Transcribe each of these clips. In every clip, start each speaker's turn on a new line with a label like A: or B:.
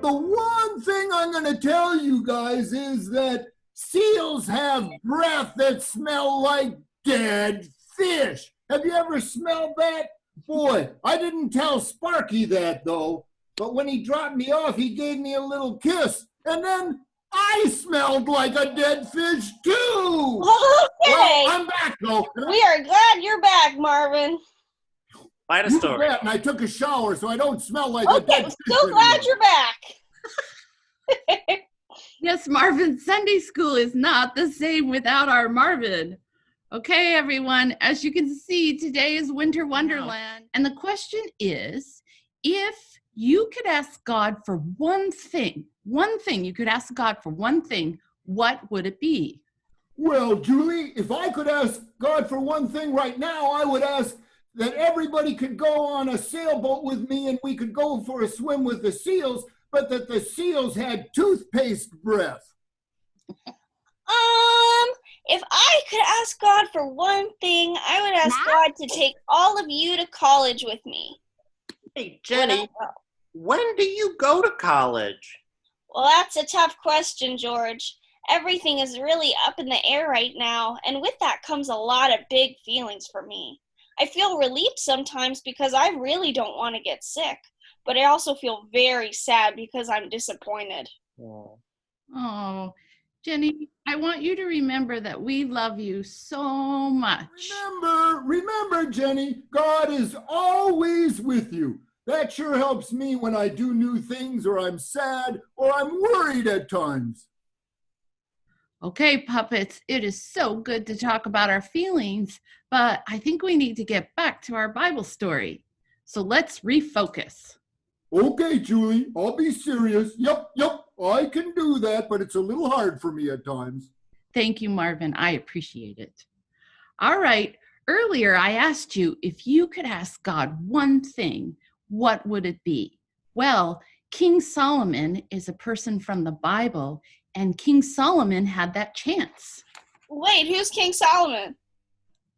A: The one thing I'm going to tell you guys is that seals have breath that smell like dead fish. Have you ever smelled that? Boy, I didn't tell Sparky that though, but when he dropped me off, he gave me a little kiss, and then I smelled like a dead fish too.
B: Okay.
A: Well, I'm back though.
B: We are glad you're back, Marvin.
C: Quite a story.
A: And I took a shower, so I don't smell like a dead fish
B: so glad
A: anymore.
B: you're back.
D: Yes, Marvin, Sunday school is not the same without our Marvin. Okay, everyone, as you can see, today is Winter Wonderland. And the question is, if you could ask God for one thing, you could ask God for one thing, what would it be?
A: Well, Julie, if I could ask God for one thing right now, I would ask that everybody could go on a sailboat with me and we could go for a swim with the seals, but that the seals had toothpaste breath.
B: If I could ask God for one thing, I would ask God to take all of you to college with me.
C: Hey, Jenny, when do you go to college?
B: Well, that's a tough question, George. Everything is really up in the air right now, and with that comes a lot of big feelings for me. I feel relieved sometimes because I really don't want to get sick, but I also feel very sad because I'm disappointed.
D: Oh, Jenny, I want you to remember that we love you so much.
A: Remember, Jenny, God is always with you. That sure helps me when I do new things or I'm sad or I'm worried at times.
D: Okay, puppets, it is so good to talk about our feelings, but I think we need to get back to our Bible story. So let's refocus.
A: Okay, Julie, I'll be serious. Yep, I can do that, but it's a little hard for me at times.
D: Thank you, Marvin. I appreciate it. All right, earlier I asked you if you could ask God one thing, what would it be? Well, King Solomon is a person from the Bible, and King Solomon had that chance.
B: Wait, who's King Solomon?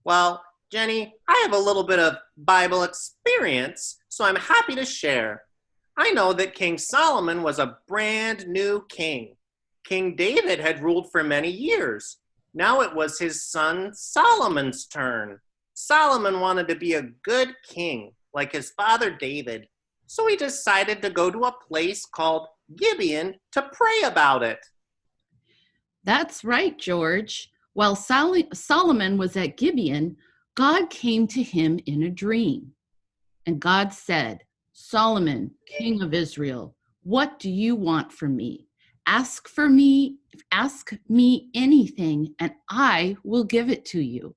C: Well, Jenny, I have a little bit of Bible experience, so I'm happy to share. I know that King Solomon was a brand new king. King David had ruled for many years. Now it was his son Solomon's turn. Solomon wanted to be a good king, like his father David. So he decided to go to a place called Gibeon to pray about it.
D: That's right, George. While Solomon was at Gibeon, God came to him in a dream. And God said, Solomon, king of Israel, what do you want from me? Ask me anything, and I will give it to you.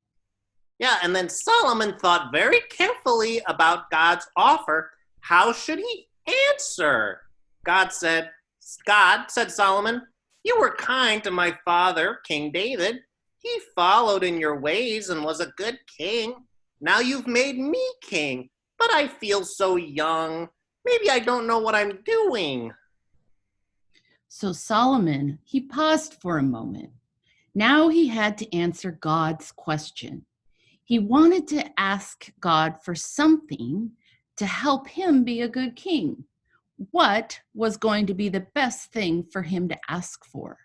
C: Yeah, and then Solomon thought very carefully about God's offer. How should he answer? God said, Solomon, you were kind to my father, King David. He followed in your ways and was a good king. Now you've made me king, but I feel so young. Maybe I don't know what I'm doing.
D: So Solomon, he paused for a moment. Now he had to answer God's question. He wanted to ask God for something to help him be a good king. What was going to be the best thing for him to ask for?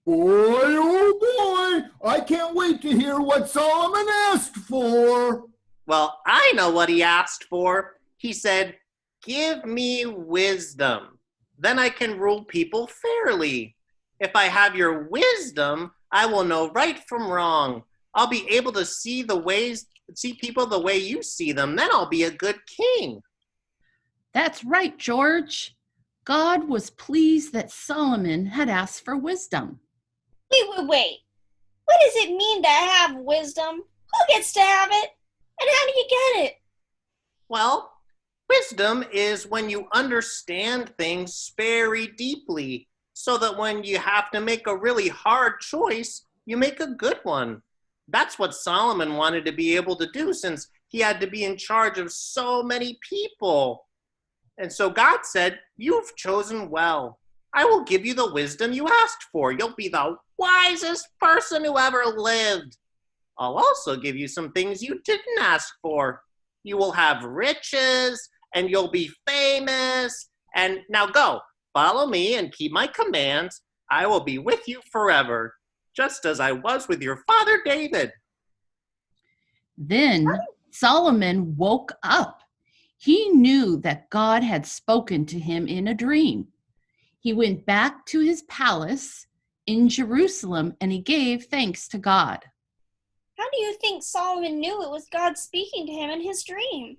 A: Boy, oh boy, I can't wait to hear what Solomon asked for.
C: Well, I know what he asked for. He said, give me wisdom. Then I can rule people fairly. If I have your wisdom, I will know right from wrong. I'll be able to see people the way you see them. Then I'll be a good king.
D: That's right, George. God was pleased that Solomon had asked for wisdom.
B: Wait. What does it mean to have wisdom? Who gets to have it? And how do you get it?
C: Well, wisdom is when you understand things very deeply, so that when you have to make a really hard choice, you make a good one. That's what Solomon wanted to be able to do, since he had to be in charge of so many people. And so God said, you've chosen well. I will give you the wisdom you asked for. You'll be the wisest person who ever lived. I'll also give you some things you didn't ask for. You will have riches, and you'll be famous. And now go. follow me and keep my commands, I will be with you forever, just as I was with your father David.
D: Then Solomon woke up. He knew that God had spoken to him in a dream. He went back to his palace in Jerusalem and he gave thanks to God.
B: How do you think Solomon knew it was God speaking to him in his dream?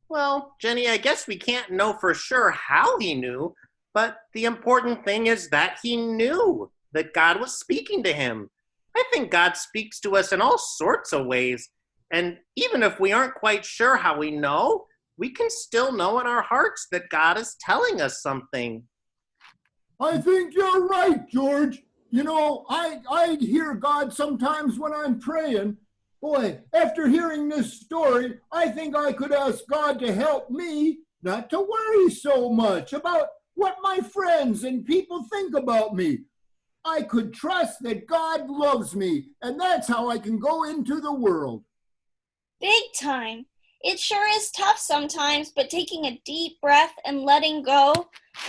C: Well, Jenny, I guess we can't know for sure how he knew, but the important thing is that he knew that God was speaking to him. I think God speaks to us in all sorts of ways, and even if we aren't quite sure how we know, we can still know in our hearts that God is telling us something.
A: I think you're right, George. You know, I hear God sometimes when I'm praying. Boy, after hearing this story, I think I could ask God to help me not to worry so much about what my friends and people think about me. I could trust that God loves me, and that's how I can go into the world.
B: Big time. It sure is tough sometimes, but taking a deep breath and letting go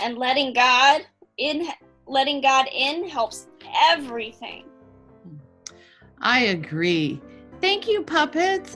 B: and letting God in helps everything.
D: I agree. Thank you, puppets.